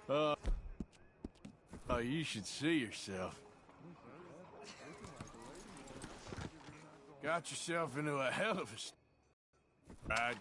Uh, you should see yourself. Got yourself into a hell of a ride.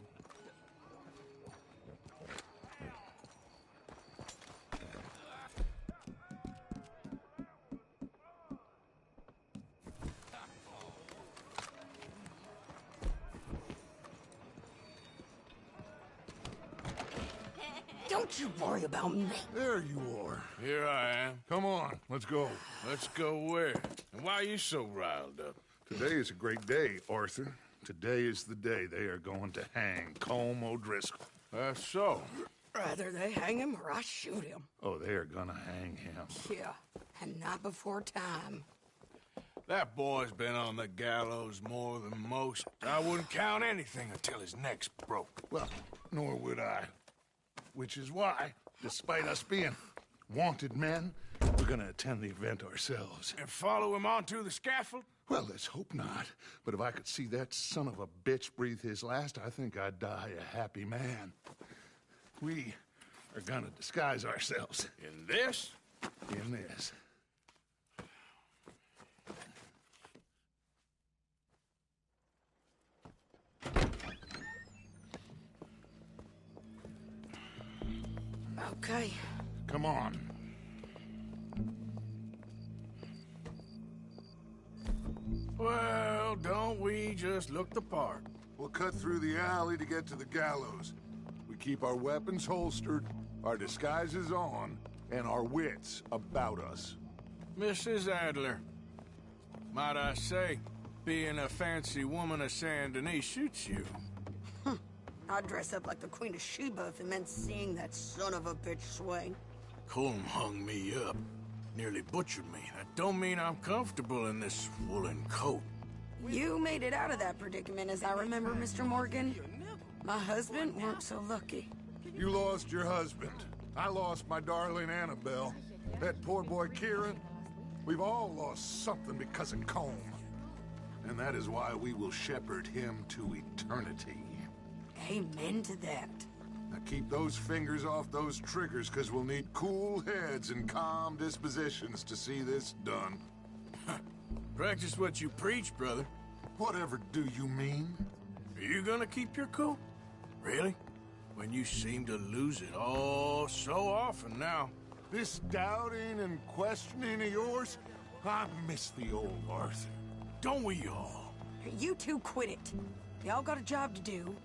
Don't you worry about me. There you are. Here I am. Come on, let's go. Let's go where? And why are you so riled up? Today is a great day, Arthur. Today is the day they are going to hang Colm O'Driscoll. That's so. Rather they hang him or I shoot him. Oh, they are gonna hang him. Yeah, and not before time. That boy's been on the gallows more than most. I wouldn't count anything until his neck's broke. Well, nor would I. Which is why, despite us being wanted men, we're gonna attend the event ourselves. And follow him onto the scaffold? Well, let's hope not. But if I could see that son of a bitch breathe his last, I think I'd die a happy man. We are gonna disguise ourselves. In this? In this. Okay. Come on. Well, don't we just look the part? We'll cut through the alley to get to the gallows. We keep our weapons holstered, our disguises on, and our wits about us. Mrs. Adler, might I say, being a fancy woman of Saint Denis shoots you. I'd dress up like the Queen of Sheba if it meant seeing that son of a bitch swing. Colm hung me up. Nearly butchered me. That don't mean I'm comfortable in this woolen coat. You made it out of that predicament, as I remember, Mr. Morgan. My husband weren't so lucky. You lost your husband. I lost my darling Annabelle. That poor boy Kieran. We've all lost something because of Colm. And that is why we will shepherd him to eternity. Amen to that. Now keep those fingers off those triggers, because we'll need cool heads and calm dispositions to see this done. Practice what you preach, brother. Whatever do you mean? Are you gonna keep your cool? Really? When you seem to lose it all so often now. This doubting and questioning of yours, I miss the old Arthur. Don't we all? You two quit it. Y'all got a job to do,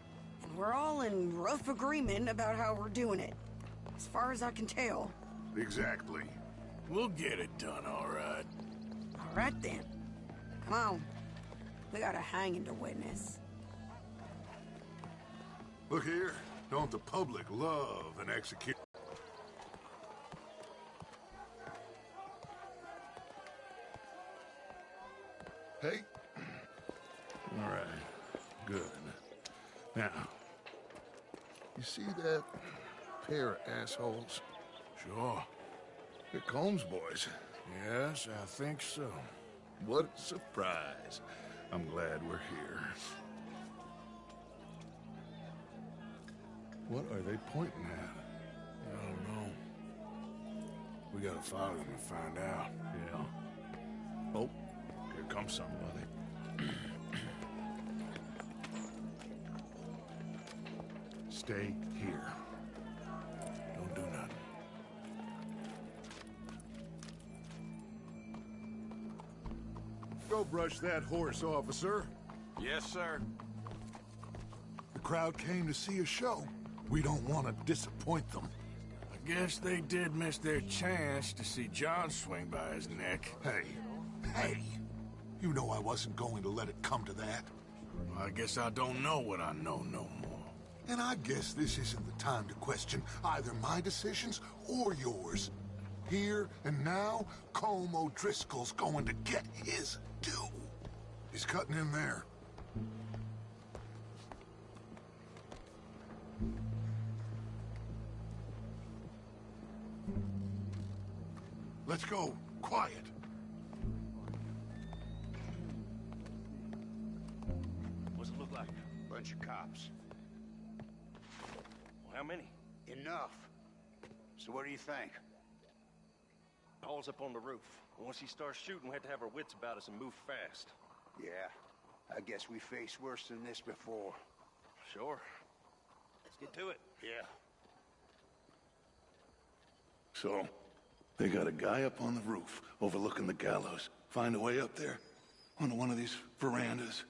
and we're all in rough agreement about how we're doing it. As far as I can tell. Exactly. We'll get it done, all right. All right, then. Come on. We got a hanging to witness. Look here, don't the public love an execution? Hey. All right. Good. Now, you see that pair of assholes? Sure. They're Colm's boys. Yes, I think so. What a surprise. I'm glad we're here. What are they pointing at? I don't know. We gotta follow them and find out. Yeah. Oh, here comes somebody. Stay here. Don't do nothing. Go brush that horse, officer. Yes, sir. The crowd came to see a show. We don't want to disappoint them. I guess they did miss their chance to see John swing by his neck. Hey, you know I wasn't going to let it come to that. I guess I don't know what I know no more. And I guess this isn't the time to question either my decisions or yours. Here and now, Colm O'Driscoll's going to get his due. He's cutting in there. Let's go. Quiet. What's it look like? Bunch of cops. Well, how many? Enough. So what do you think? Paul's up on the roof. Once he starts shooting, we have to have our wits about us and move fast. Yeah, I guess we faced worse than this before. Sure. Let's get to it. Yeah. So, they got a guy up on the roof overlooking the gallows. Find a way up there, onto one of these verandas,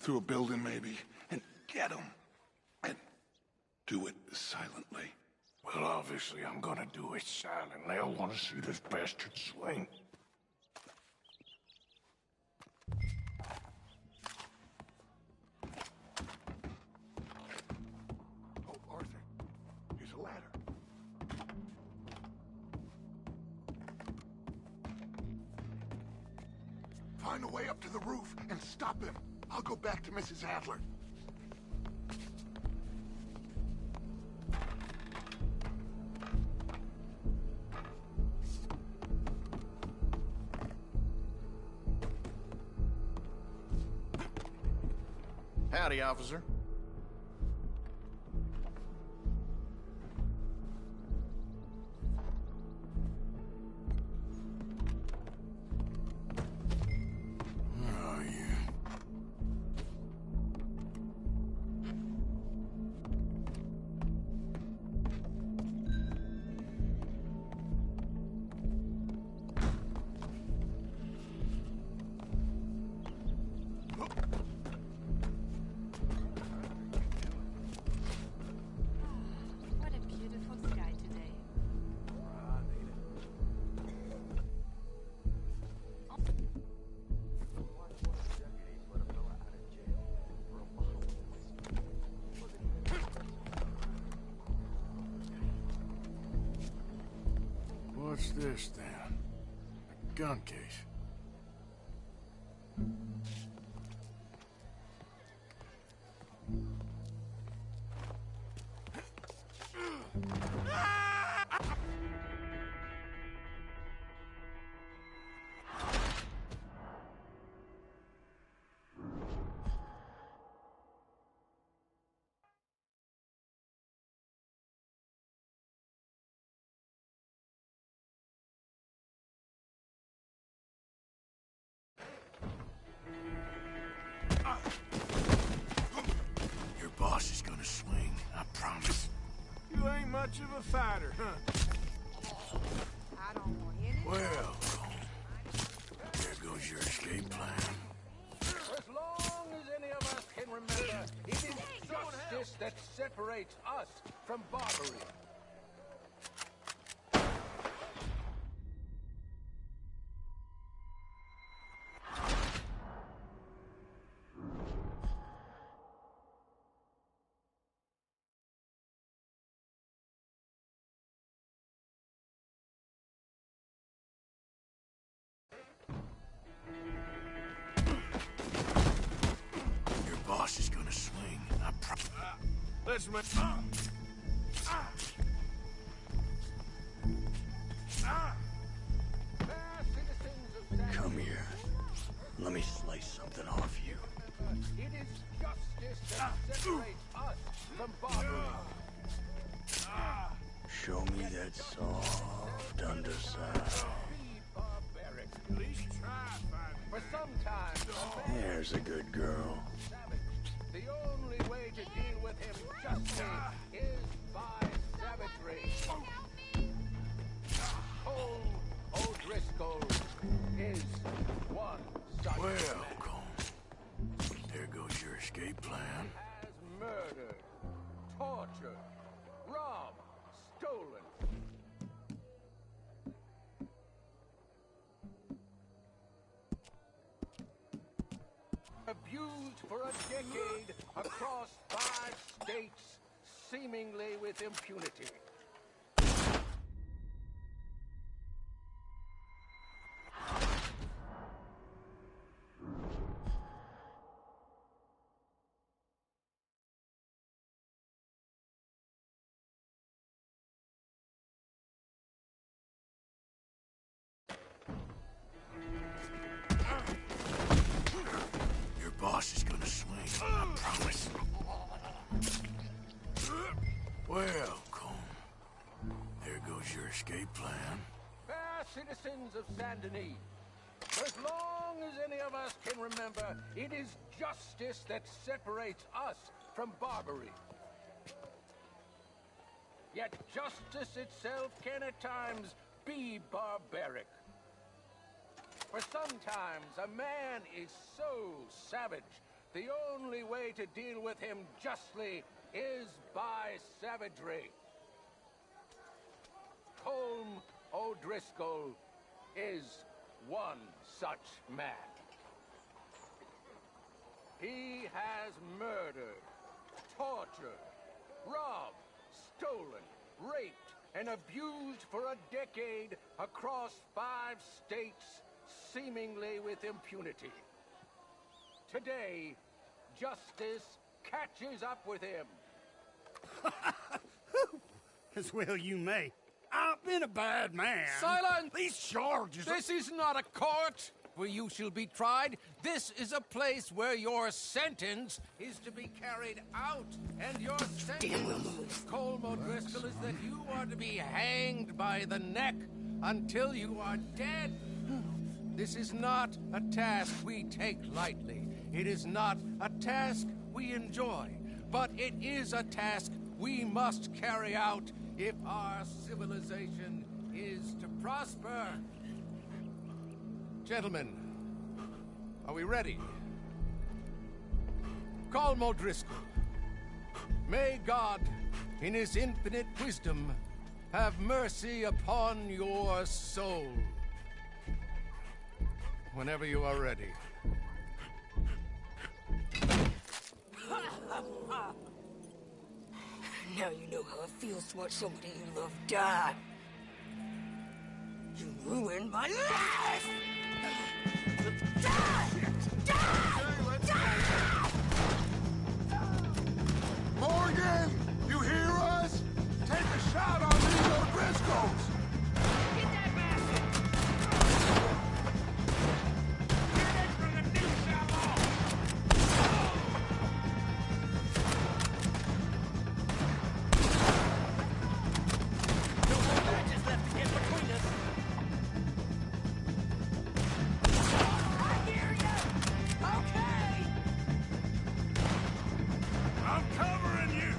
through a building maybe, and get him. And do it silently. Well, obviously, I'm gonna do it silently. I want to see this bastard swing. Oh, Arthur, here's a ladder. Find a way up to the roof and stop him. I'll go back to Mrs. Adler. Howdy, officer. Oh, yeah. What a beautiful sky today. What's this, then? A gun case. Your boss is gonna swing, I promise. You ain't much of a fighter, huh? I don't want any. Well, there goes your escape plan. As long as any of us can remember, it is justice that separates us from barbary. Your boss is gonna swing, I promise. Let's make... Come here. Let me slice something off you. It is justice that separates us from barbary. Show me that soft underside. Be barbaric. At least try, for sometimes There's a good girl. savage. The only way to deal with him justly is by savagery. Cole O'Driscoll is one such Well, man. Cole, there goes your escape plan. Has murdered, tortured, robbed, stolen. Abused for a decade across 5 states, seemingly with impunity. Your boss is gonna swing, I promise. Well, Cole, there goes your escape plan? Fair citizens of Saint Denis, for as long as any of us can remember, it is justice that separates us from Barbary. Yet justice itself can at times be barbaric. For sometimes a man is so savage, the only way to deal with him justly is by savagery. Colm O'Driscoll is one such man. He has murdered, tortured, robbed, stolen, raped, and abused for a decade across 5 states, seemingly with impunity. Today, justice catches up with him. As well you may. I've been a bad man. Silence! These charges... This is not a court where you shall be tried. This is a place where your sentence is to be carried out. And your sentence, Colm O'Driscoll, is that you are to be hanged by the neck until you are dead. This is not a task we take lightly. It is not a task we enjoy. But it is a task we must carry out if our civilization is to prosper. Gentlemen, are we ready? Colm O'Driscoll, may God, in his infinite wisdom, have mercy upon your soul. Whenever you are ready. Now you know how it feels to watch somebody you love die. You ruined my life! Die! Die! Die! Morgan, you hear us? Take a shot on these O'Driscolls! Get that bastard! Get it from the new Shalom! No more matches left to get between us. I hear you! Okay! I'm covering you!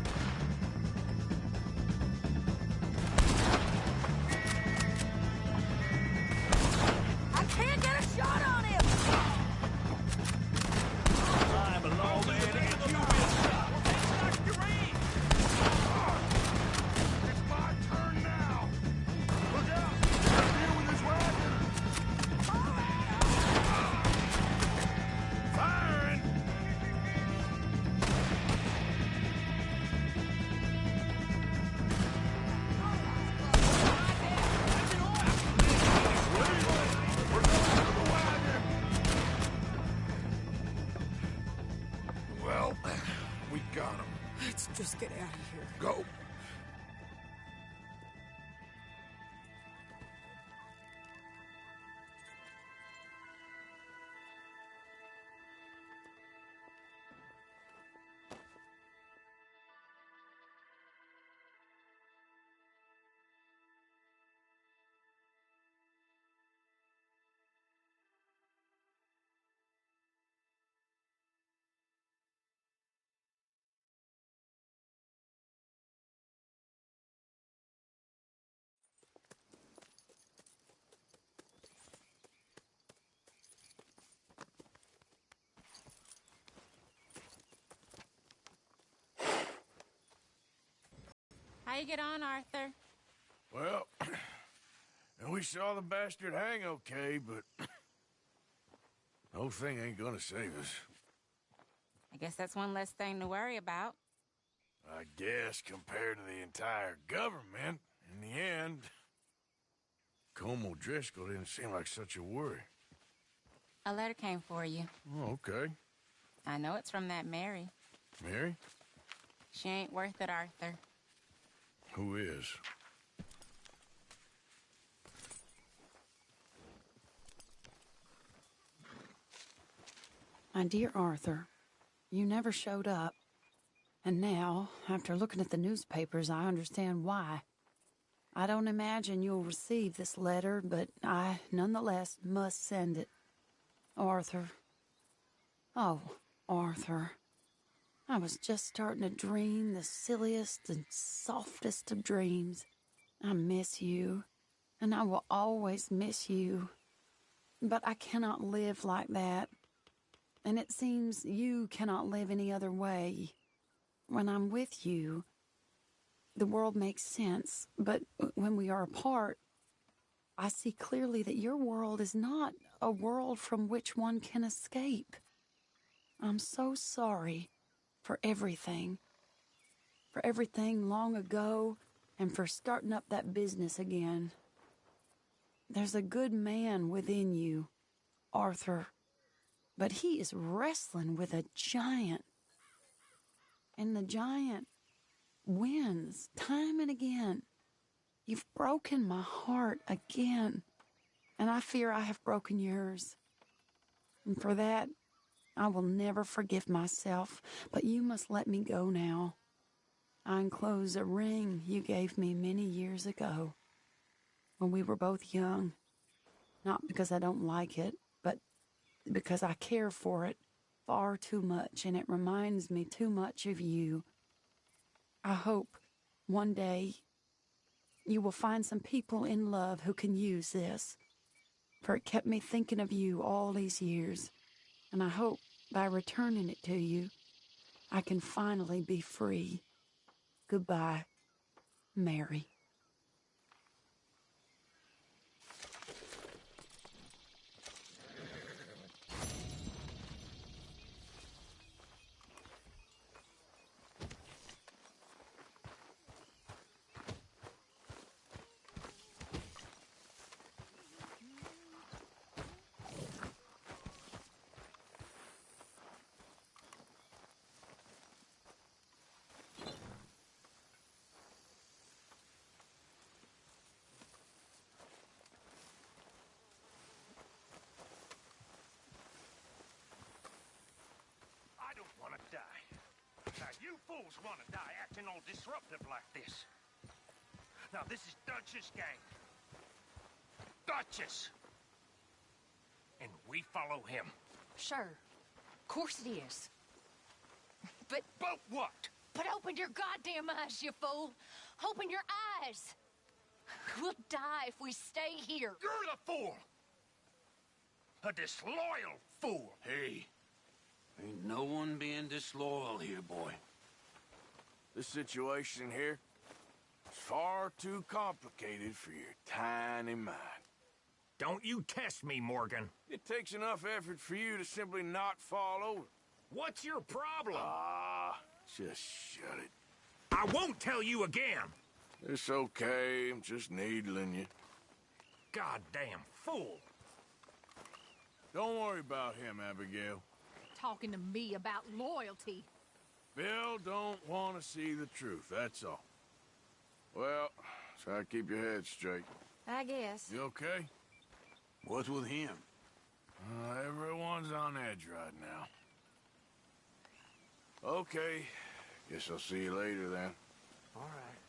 I can't get a shot on him! I'm a lawman and you will stop. It's my turn now! Look out! He's here with his wagon! Firing! We're going to the wagon! Well, we got him. Let's just get out of here. Go. How you get on, Arthur? Well, and we saw the bastard hang okay, but the whole thing ain't gonna save us. I guess that's one less thing to worry about. I guess compared to the entire government, in the end, Colm O'Driscoll didn't seem like such a worry. A letter came for you. Oh, okay. I know it's from that Mary. Mary? She ain't worth it, Arthur. Who is? My dear Arthur, you never showed up. And now, after looking at the newspapers, I understand why. I don't imagine you'll receive this letter, but I nonetheless must send it. Arthur. Oh, Arthur. I was just starting to dream the silliest and softest of dreams. I miss you, and I will always miss you. But I cannot live like that, and it seems you cannot live any other way. When I'm with you, the world makes sense, but when we are apart, I see clearly that your world is not a world from which one can escape. I'm so sorry for everything long ago, and for starting up that business again. There's a good man within you, Arthur, but he is wrestling with a giant. And the giant wins time and again. You've broken my heart again, and I fear I have broken yours. And for that, I will never forgive myself, but you must let me go now. I enclose a ring you gave me many years ago, when we were both young, not because I don't like it, but because I care for it far too much, and it reminds me too much of you. I hope one day you will find some people in love who can use this, for it kept me thinking of you all these years, and I hope by returning it to you, I can finally be free. Goodbye, Mary. I don't want to die. Now, you fools want to die acting all disruptive like this. Now, this is Dutch's gang. Dutch's! And we follow him. Sure. Of course it is. But what? But open your goddamn eyes, you fool! Open your eyes! We'll die if we stay here. You're the fool! A disloyal fool! Hey, ain't no one being disloyal here, boy. This situation here is far too complicated for your tiny mind. Don't you test me, Morgan. It takes enough effort for you to simply not fall over. What's your problem? Just shut it. I won't tell you again. It's okay. I'm just needling you. Goddamn fool. Don't worry about him, Abigail. Talking to me about loyalty. Bill don't want to see the truth, that's all. Well, try to keep your head straight. I guess. You okay? What's with him? Everyone's on edge right now. Okay. Guess I'll see you later then. All right.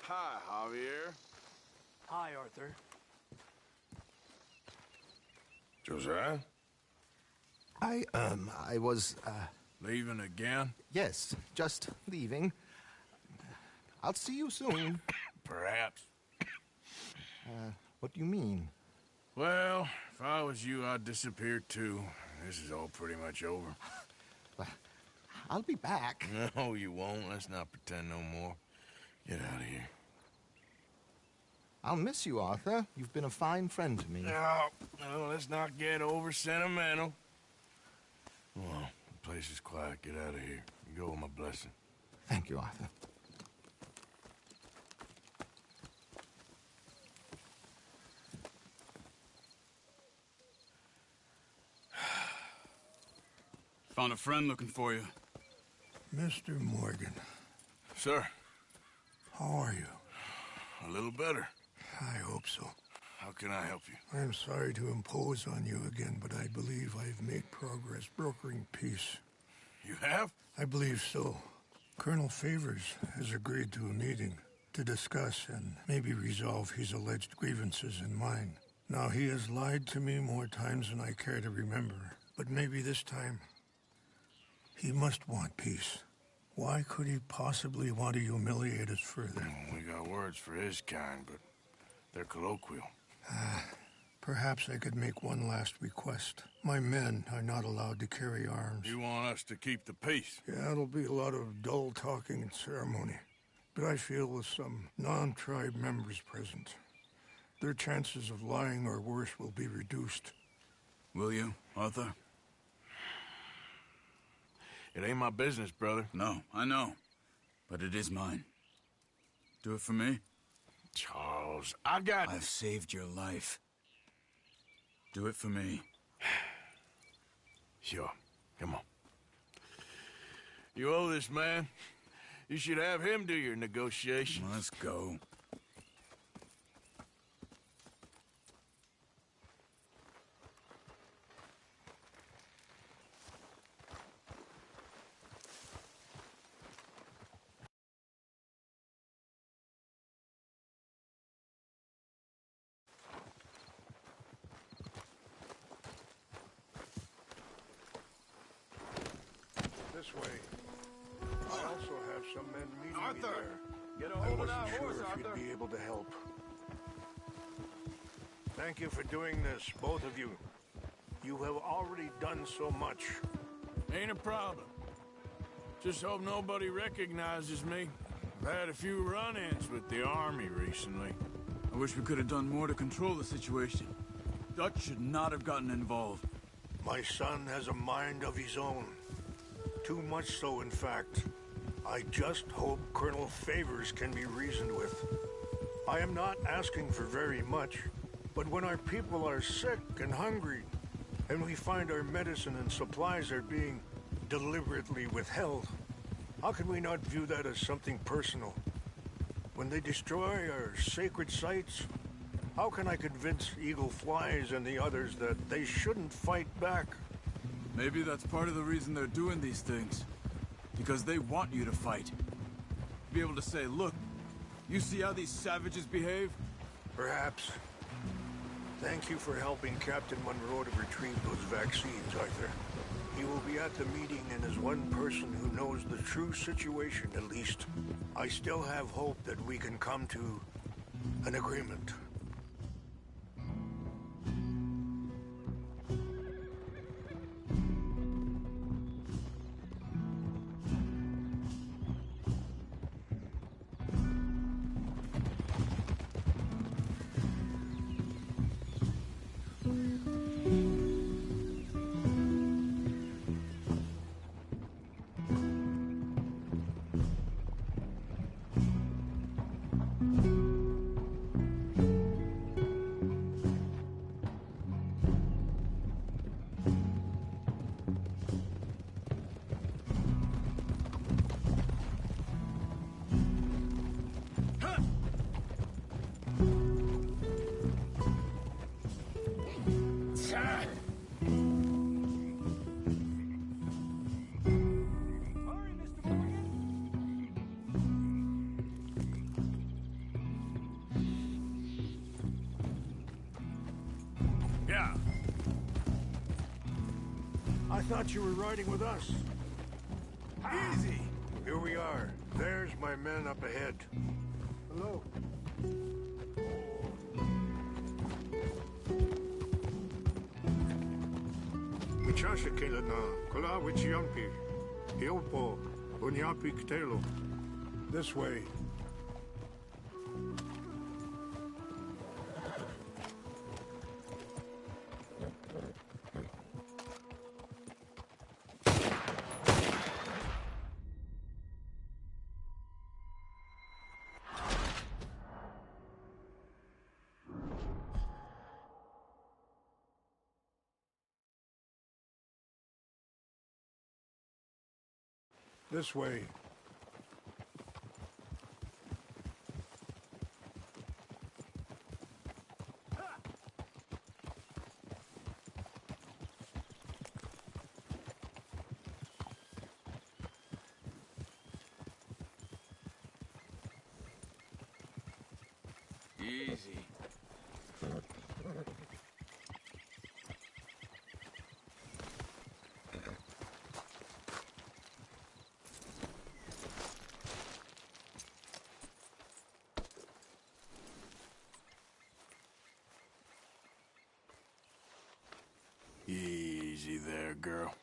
Hi, Javier. Hi, Arthur. Josiah? I was, Leaving again? yes, just leaving. I'll see you soon. Perhaps. What do you mean? Well, if I was you, I'd disappear too. This is all pretty much over. I'll be back. No, you won't. Let's not pretend no more. Get out of here. I'll miss you, Arthur. You've been a fine friend to me. No, let's not get over sentimental. Well, the place is quiet. Get out of here. You go with my blessing. Thank you, Arthur. Found a friend looking for you. Mr. Morgan. Sir. How are you? A little better. I hope so. How can I help you? I'm sorry to impose on you again, but I believe I've made progress brokering peace. You have? I believe so. Colonel Favors has agreed to a meeting to discuss and maybe resolve his alleged grievances and mine. Now, he has lied to me more times than I care to remember, but maybe this time he must want peace. Why could he possibly want to humiliate us further? We got words for his kind, but they're colloquial. Perhaps I could make one last request. My men are not allowed to carry arms. You want us to keep the peace? Yeah, it'll be a lot of dull talking and ceremony. But I feel with some non-tribe members present, their chances of lying or worse will be reduced. Will you, Arthur? It ain't my business, brother. No, I know. But it is mine. Do it for me? Charles, I've saved your life. Do it for me. Sure. Come on. You owe this man. You should have him do your negotiations. Let's go. This way. I also have some men meeting me there. Get a I hold of wasn't that sure horse, if Arthur. you'd be able to help. Thank you for doing this, both of you. You have already done so much. Ain't a problem. Just hope nobody recognizes me. I've had a few run-ins with the army recently. I wish we could have done more to control the situation. Dutch should not have gotten involved. My son has a mind of his own. Too much so, in fact. I just hope Colonel Favors can be reasoned with. I am not asking for very much, but when our people are sick and hungry, and we find our medicine and supplies are being deliberately withheld, how can we not view that as something personal? When they destroy our sacred sites, how can I convince Eagle Flies and the others that they shouldn't fight back? Maybe that's part of the reason they're doing these things. Because they want you to fight. Be able to say, look, you see how these savages behave? Perhaps. Thank you for helping Captain Monroe to retrieve those vaccines, Arthur. He will be at the meeting and is one person who knows the true situation, at least. I still have hope that we can come to an agreement. thought you were riding with us. Easy! Here we are. There's my men up ahead. Hello. Michasha Kelana, Kola Wichiampi, Hiopo, Bunyapi Ktelo. This way. This way. Easy. Easy there, girl.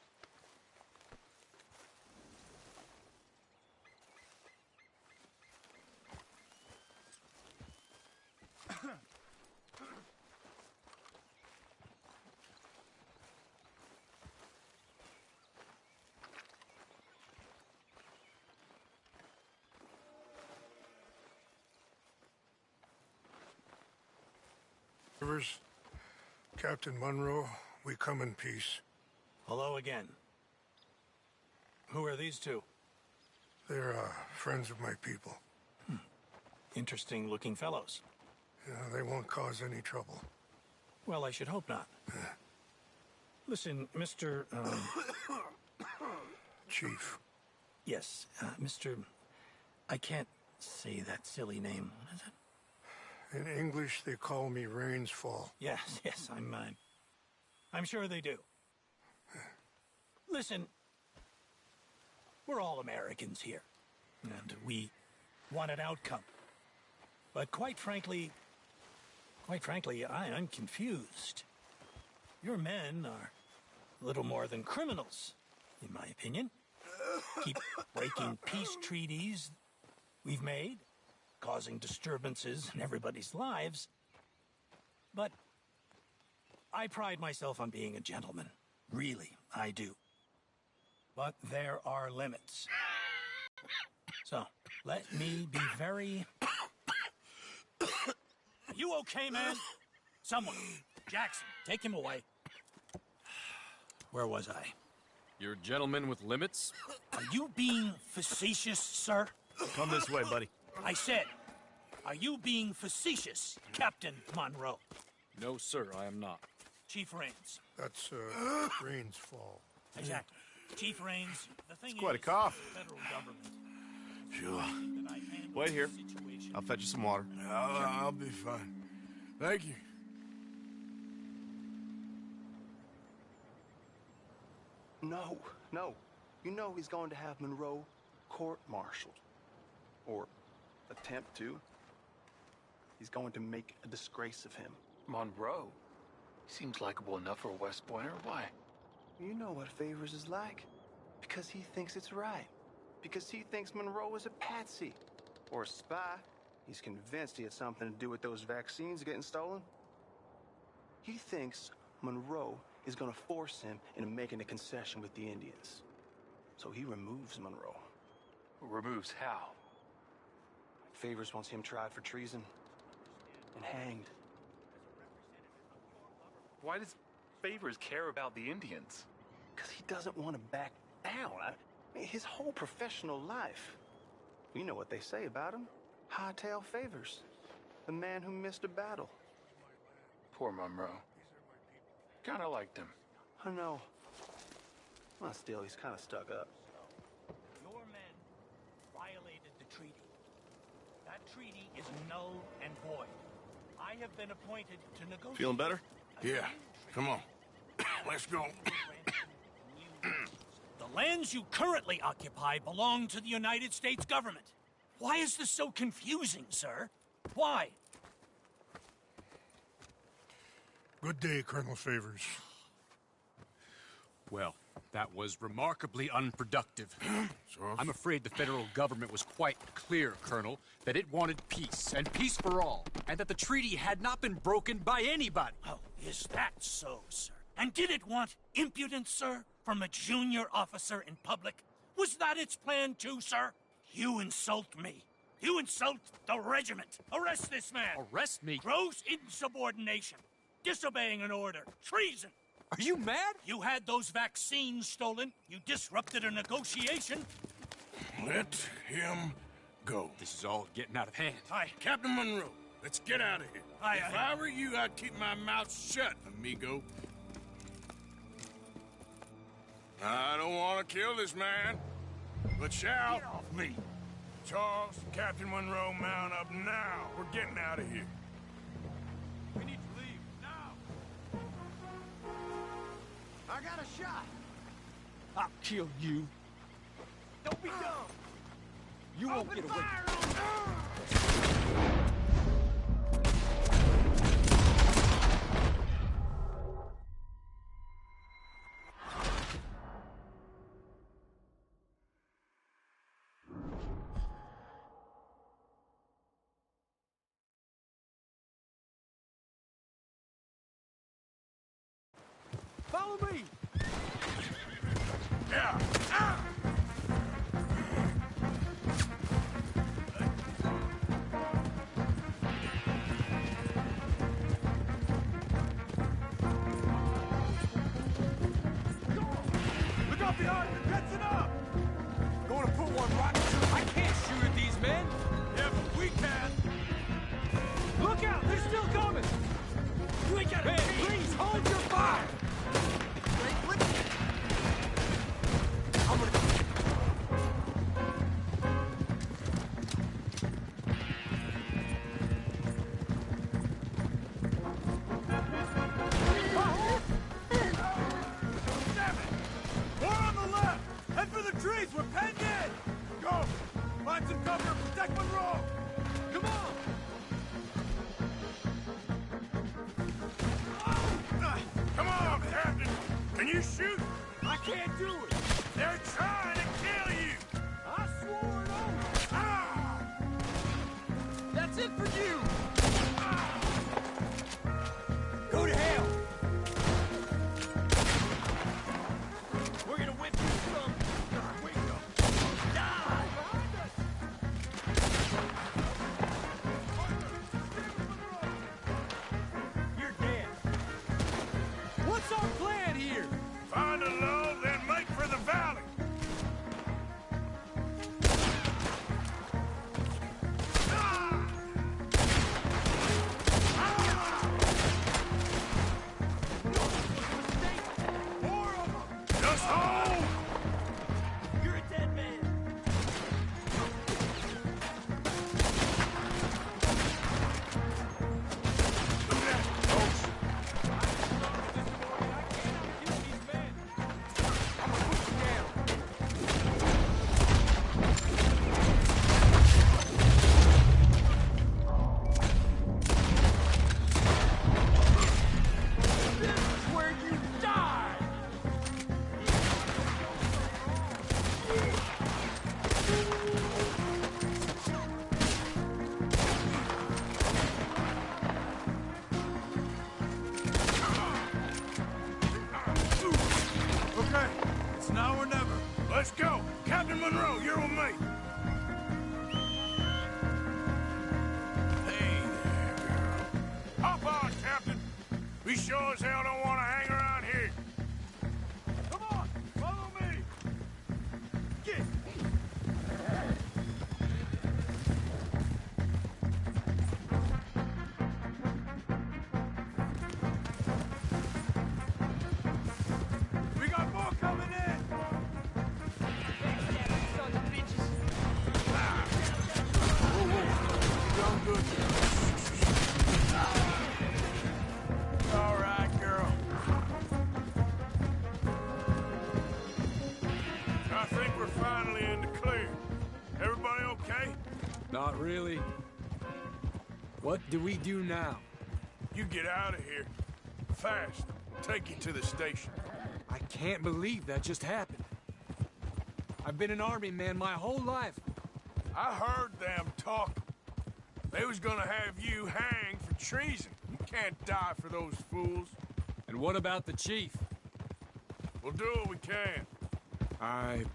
Rivers, Captain Monroe, we come in peace. Hello again. Who are these two? They're friends of my people. Interesting looking fellows. Yeah, they won't cause any trouble. Well, I should hope not. Listen, Mr. Chief. Yes, Mr. I can't say that silly name. What is it? In English, they call me Rainsfall. Yes, I'm sure they do. Listen, we're all Americans here, and we want an outcome. But quite frankly, I'm confused. Your men are a little more than criminals, in my opinion. Keep breaking peace treaties we've made, causing disturbances in everybody's lives. But I pride myself on being a gentleman. Really, I do. But there are limits. So, let me be very... Are you okay, man? Someone. Jackson, take him away. Where was I? You're a gentleman with limits? Are you being facetious, sir? Come this way, buddy. I said, are you being facetious, Captain Monroe? No, sir, I am not. Chief Rains. That's, Rainsfall. Exactly. Chief Rains, the thing It's quite a is, cough. the federal government. Sure. Wait here. I'll fetch you some water. I'll be fine. Thank you. No. You know he's going to have Monroe court-martialed. Or attempt to. He's going to make a disgrace of him. Monroe? He seems likable enough for a West Pointer. Why? You know what Favors is like. Because he thinks it's right. Because he thinks Monroe is a patsy. Or a spy. He's convinced he had something to do with those vaccines getting stolen. He thinks Monroe is going to force him into making a concession with the Indians. So he removes Monroe. Removes how? Favors wants him tried for treason and hanged. Why does Favors care about the Indians? Because he doesn't want to back down. His whole professional life. You know what they say about him. Hightail Favors. The man who missed a battle. Poor Monroe. Kinda liked him. I know. Well, still, he's kind of stuck up. Your men violated the treaty. That treaty is null and void. I have been appointed to negotiate. Feeling better? Yeah. Come on. Let's go. Lands you currently occupy belong to the United States government. Why is this so confusing, sir? Why? Good day, Colonel Favors. Well, that was remarkably unproductive. I'm afraid the federal government was quite clear, Colonel, that it wanted peace, and peace for all, and that the treaty had not been broken by anybody. Oh, is that so, sir? And did it want impudence, sir, from a junior officer in public? Was that its plan too, sir? You insult me. You insult the regiment. Arrest this man. Arrest me? Gross insubordination. Disobeying an order. Treason. Are you mad? You had those vaccines stolen. You disrupted a negotiation. Let him go. This is all getting out of hand. Aye. Captain Monroe, let's get out of here. Aye, If aye. I were you, I'd keep my mouth shut, amigo. I don't want to kill this man, but shall. Get off me. Charles, Captain Monroe, mount up now. We're getting out of here. We need to leave now. I got a shot. I'll kill you. Don't be dumb. You won't get away. Follow me. Yeah. Look out behind you! Catch it up! Going to put one right into... I can't shoot at these men! Yeah, but we can. Look out! They're still coming! You ain't got a Hey, please, hold your fire! I'm gonna... More on the left! Head for the trees! We're penned in! Go! Find some cover and protect Monroe! Come on! Come on, Captain! Can you shoot? I can't do it! They're trying to kill you! I swore an oath! Ah! That's it for you! Go to hell. We're gonna whip you some. Wait, no. Die! You're dead. What's our plan here? Find a low, then make for the valley! Ah! Ah! More of them! Just hold! You're a dead man. Look at that, folks! Where you die! Okay, it's now or never. Let's go! Captain Monroe, you're with me! Hey there, girl. Hop on, Captain! We sure as hell don't want to hang around here. Come on, follow me! Get! We got more coming in! Done good. All right, girl. Not really. What do we do now? You get out of here. Fast. Take you to the station. I can't believe that just happened. I've been an army man my whole life. I heard them talk. They was gonna have you hanged for treason. You can't die for those fools. And what about the chief? We'll do what we can. I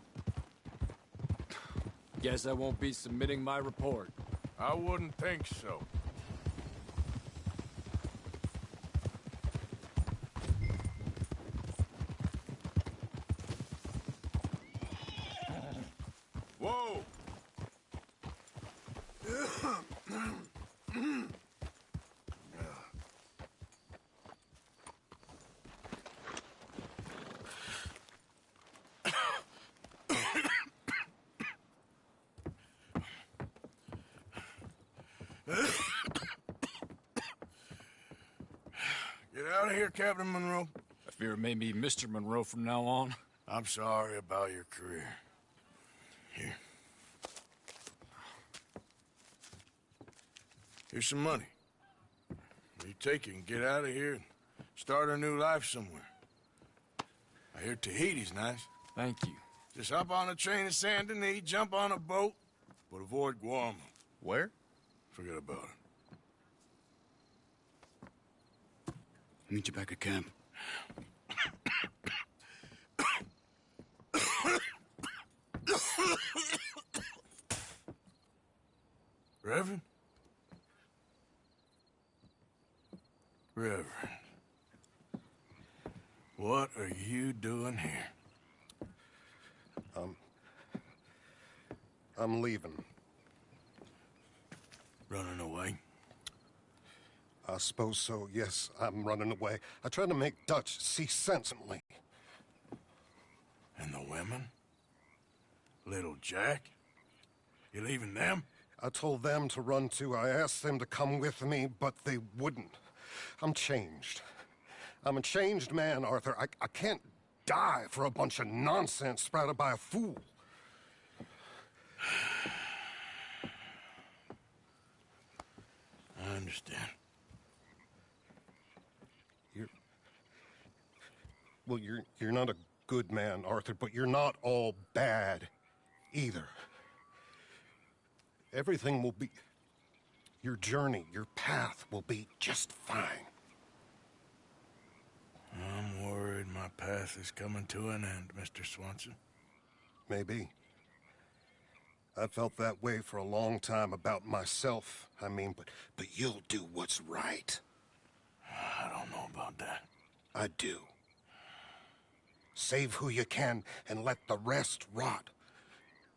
guess I won't be submitting my report. I wouldn't think so. Whoa! Get out of here, Captain Monroe. I fear it may be Mr. Monroe from now on. I'm sorry about your career. Here. Here's some money. You take it and get out of here and start a new life somewhere. I hear Tahiti's nice. Thank you. Just hop on a train to Saint Denis, jump on a boat, but avoid Guam. Where? Forget about it. Meet you back at camp. Reverend? Reverend. What are you doing here? I'm leaving. Running away? I suppose so, yes. I'm running away. I try to make Dutch see sense in me. And the women? Little Jack? You leaving them? I told them to run too. I asked them to come with me, but they wouldn't. I'm changed. I'm a changed man, Arthur. I can't die for a bunch of nonsense sprouted by a fool. I understand. You're not a good man, Arthur, but you're not all bad either. Everything will be... Your journey, your path will be just fine. I'm worried my path is coming to an end, Mr. Swanson. Maybe. I felt that way for a long time about myself, I mean, but you'll do what's right. I don't know about that. I do. Save who you can and let the rest rot.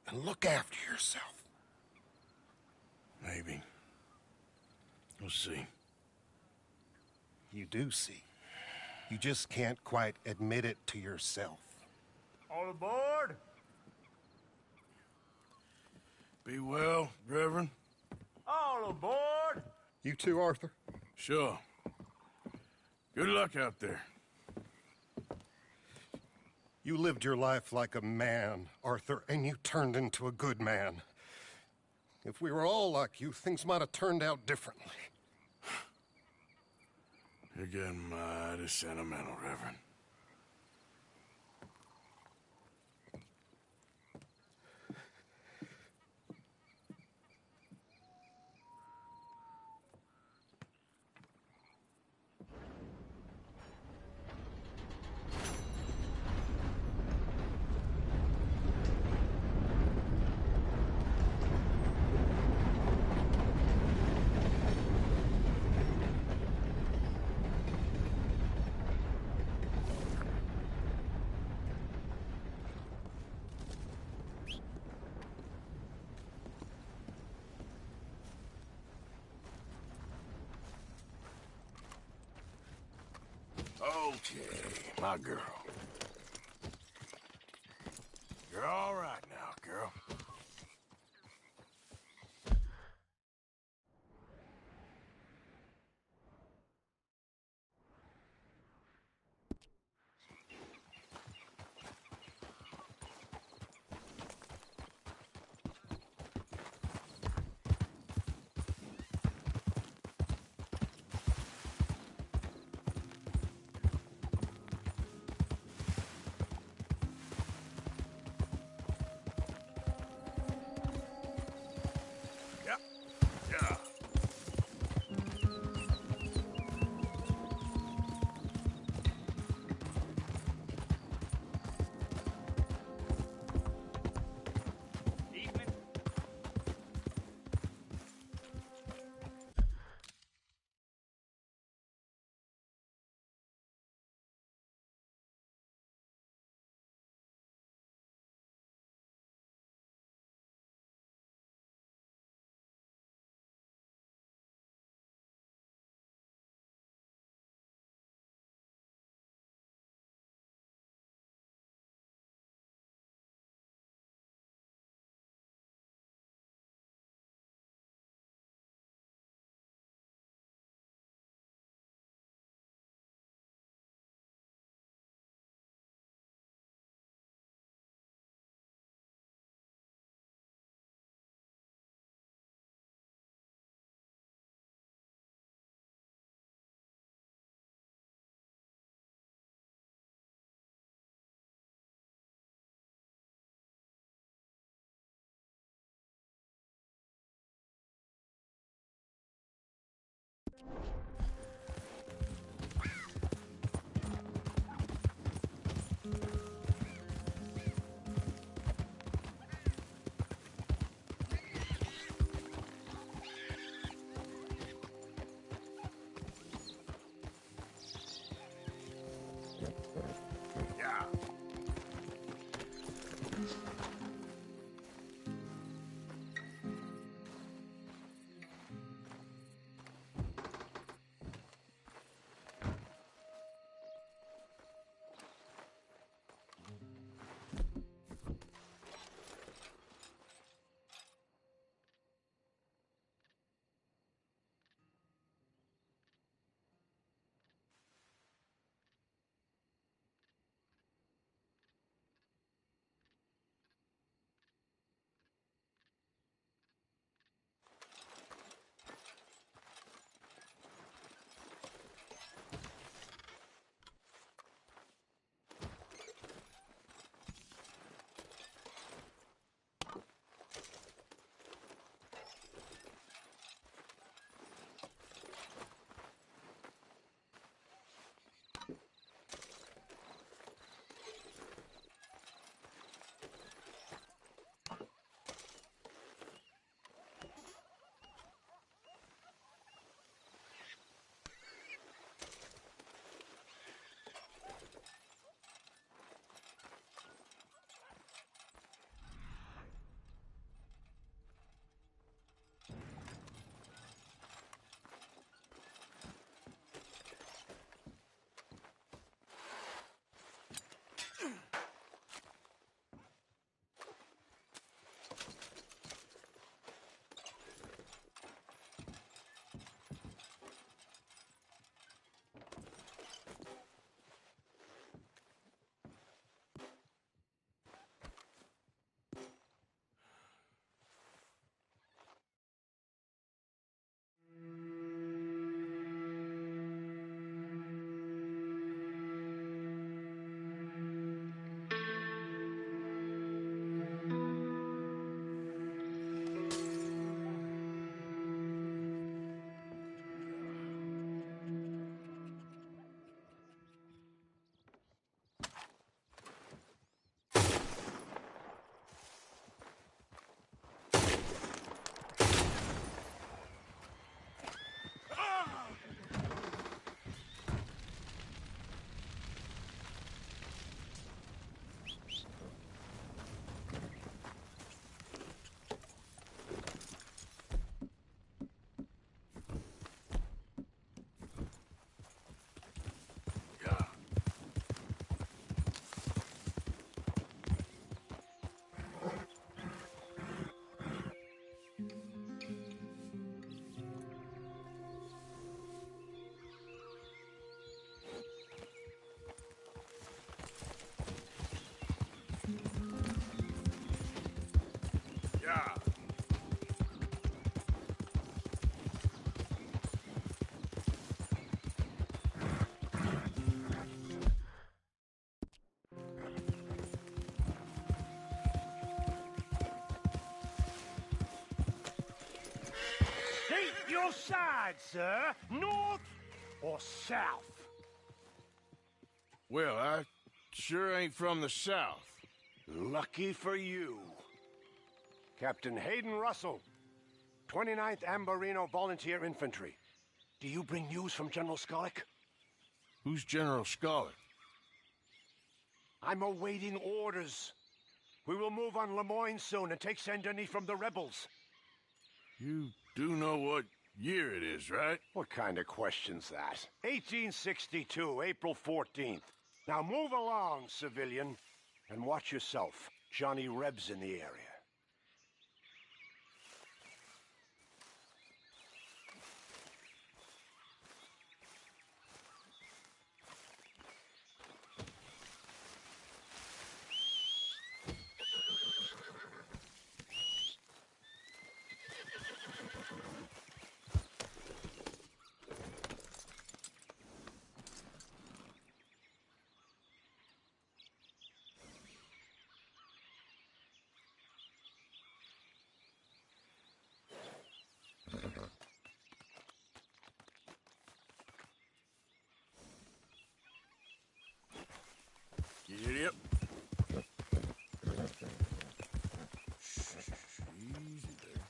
And look after yourself. Maybe. We'll see. You do see. You just can't quite admit it to yourself. All aboard? Be well, Reverend. All aboard? You too, Arthur? Sure. Good luck out there. You lived your life like a man, Arthur, and you turned into a good man. If we were all like you, things might have turned out differently. You're getting mighty sentimental, Reverend. Okay, my girl. You're all right now, girl. your side, sir? North or south? Well, I sure ain't from the south. Lucky for you. Captain Hayden Russell, 29th Ambarino Volunteer Infantry. Do you bring news from General Skollick? Who's General Skollick? I'm awaiting orders. We will move on Lemoyne soon and take Saint Denis from the rebels. You do know what year it is, right? What kind of question's that? 1862, April 14th. Now move along, civilian, and watch yourself. Johnny Reb's in the area. Giddy up. Easy there.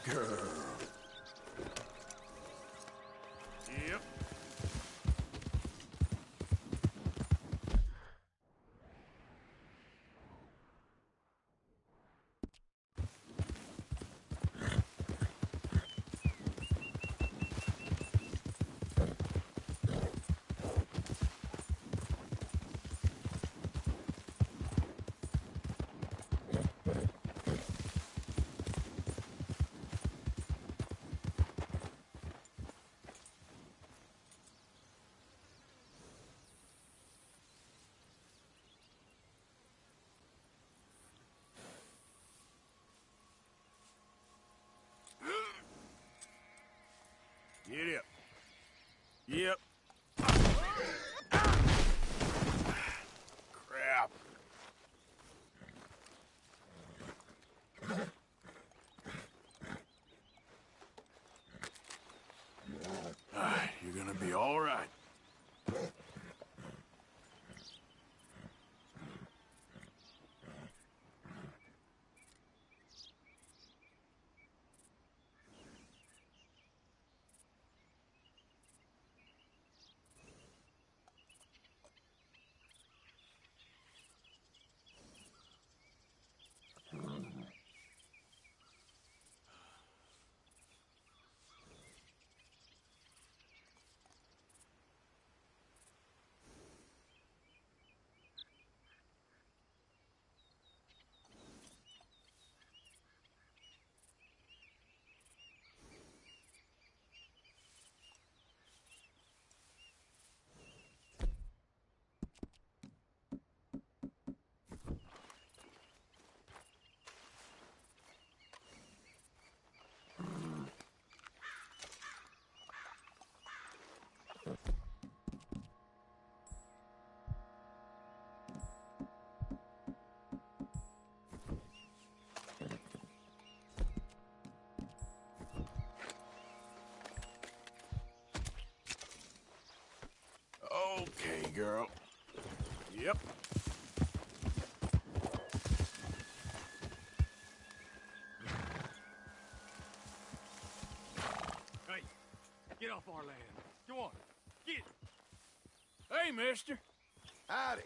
Girl. Yep. Yep. Crap. You're gonna be all right. Okay, girl. Yep. Hey, get off our land. Go on, get. Hey, mister. Howdy.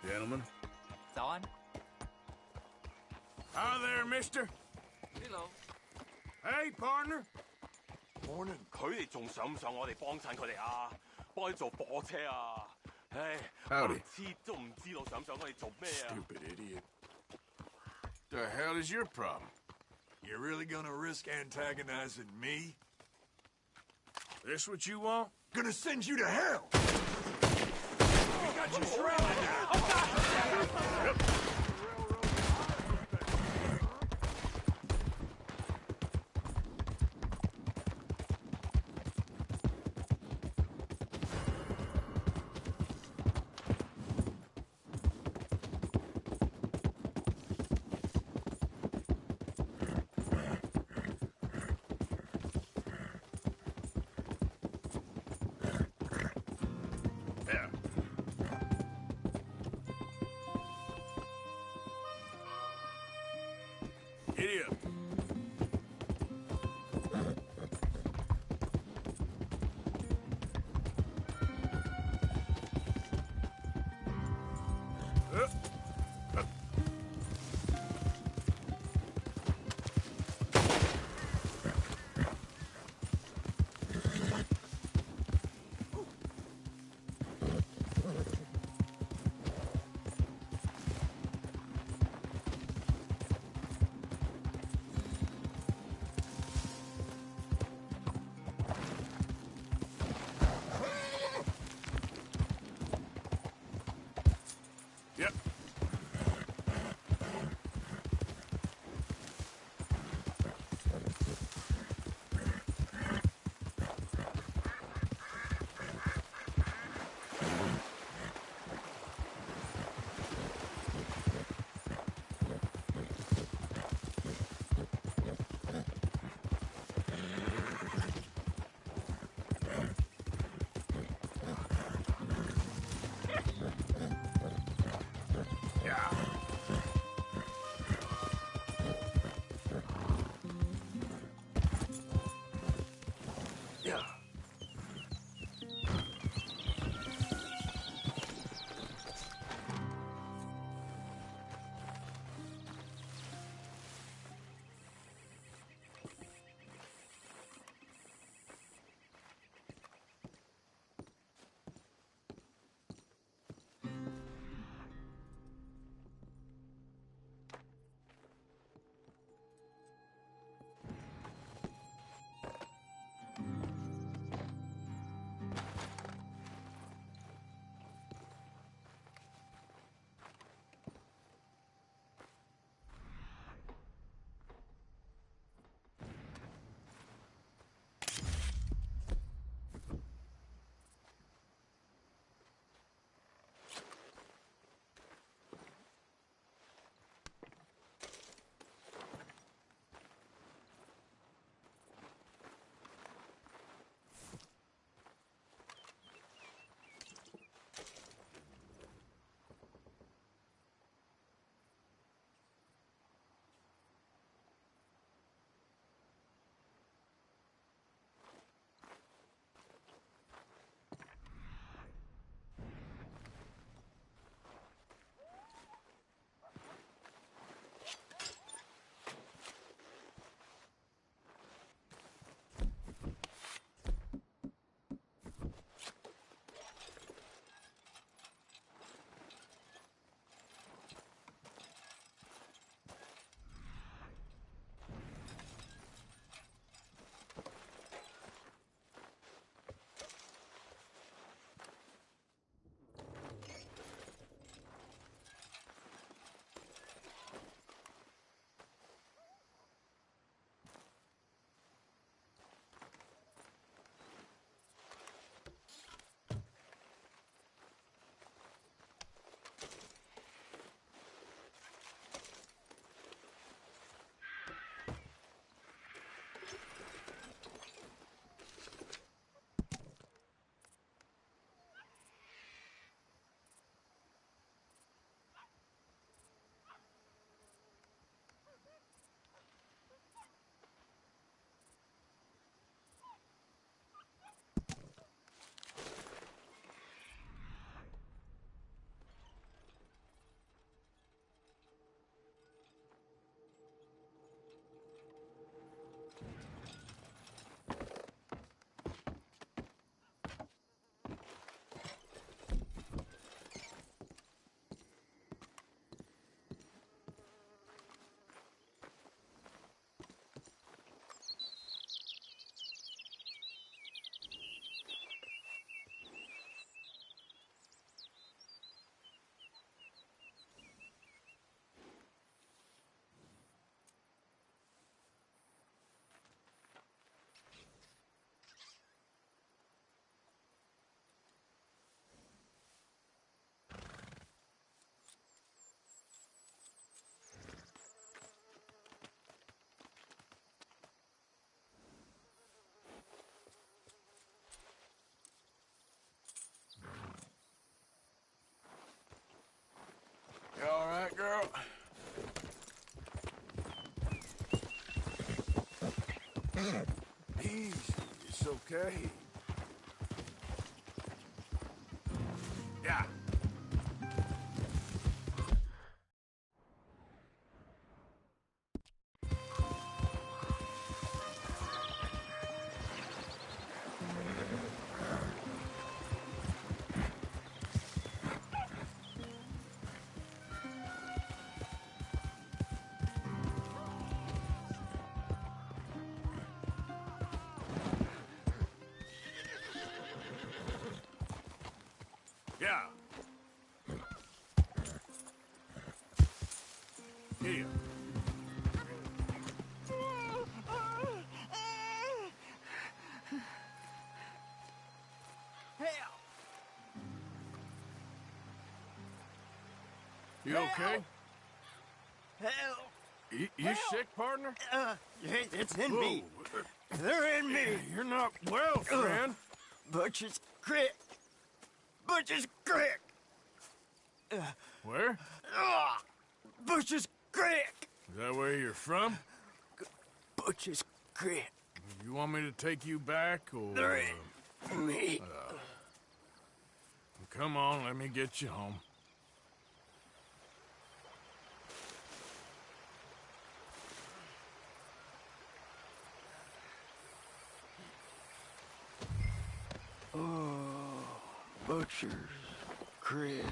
Gentlemen. 早安。 Hi there, mister. Hello。 Hey, partner. Morning。佢哋仲想唔想我哋幫襯佢哋啊？幫佢做火車啊？唉， Howdy. 知都唔知道想唔想我哋做咩啊？ Stupid idiot. The hell is your problem? You really gonna risk antagonizing me? This what you want? Gonna send you to hell! We got you surrounded now! Giddy up. Easy. It's okay. Yeah. Yeah. Here. You okay? Help! You sick, partner? It's in me. They're in me. You're not well, friend. Butcher's Creek. Butcher's Creek. Where? Butcher's Creek. Is that where you're from? Butcher's Creek. You want me to take you back, or... They're in me. Come on, let me get you home. Oh, Butcher's Creek.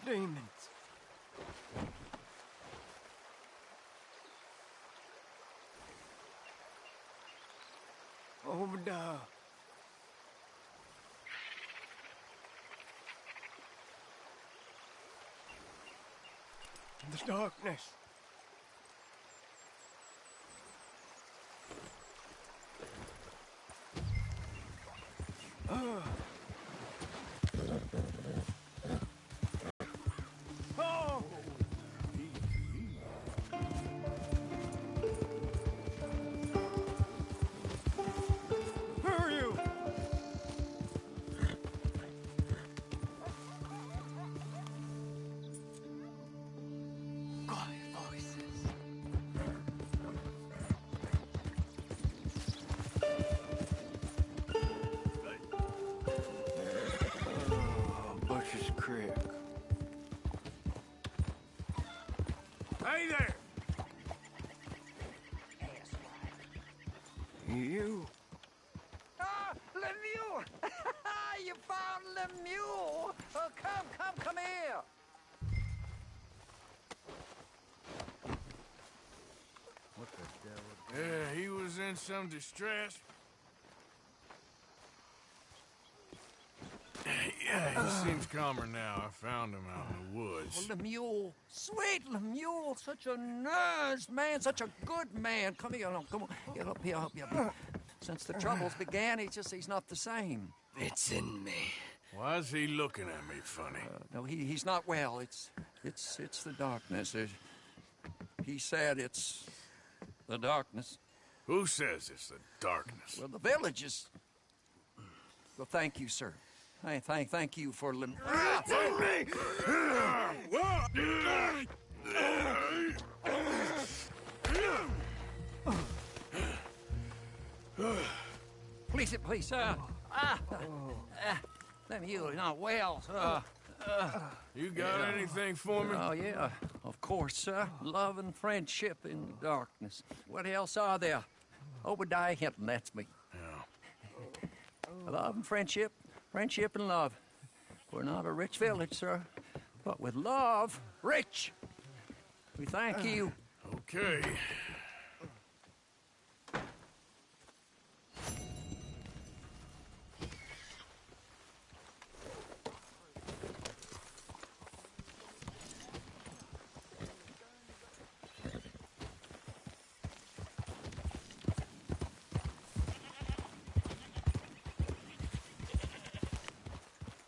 Demons. Obadiah. The darkness. Oh. Who are you? Quiet voices. Butcher's Creek. Hey there! You? Ah, Lemieux! You found Lemieux! Oh, come here! What the devil? Yeah, he was in some distress. Yeah, he seems calmer now. I found him out in the woods. Oh, Lemieux, sweet Lemieux, such a nice man, such a good man. Come here, come on, get up here, help you. Since the troubles began, he's not the same. It's in me. Why is he looking at me funny? No, he's not well. It's the darkness. He said it's the darkness. Who says it's the darkness? Well, the village is. Well, thank you, sir. Thank you for Please, sir. You're not well, sir. You got anything for me? Oh, yeah, of course, sir. Love and friendship in the darkness. What else are there? Obadiah Hinton, that's me. Yeah. Love and friendship. Friendship and love. We're not a rich village, sir, but with love, rich. We thank you. Okay.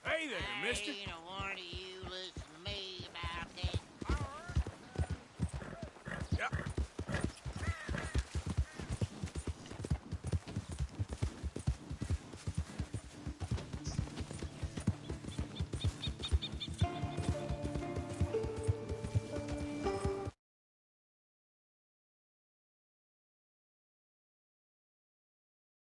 Hey there, mister. Ain't a one of you listen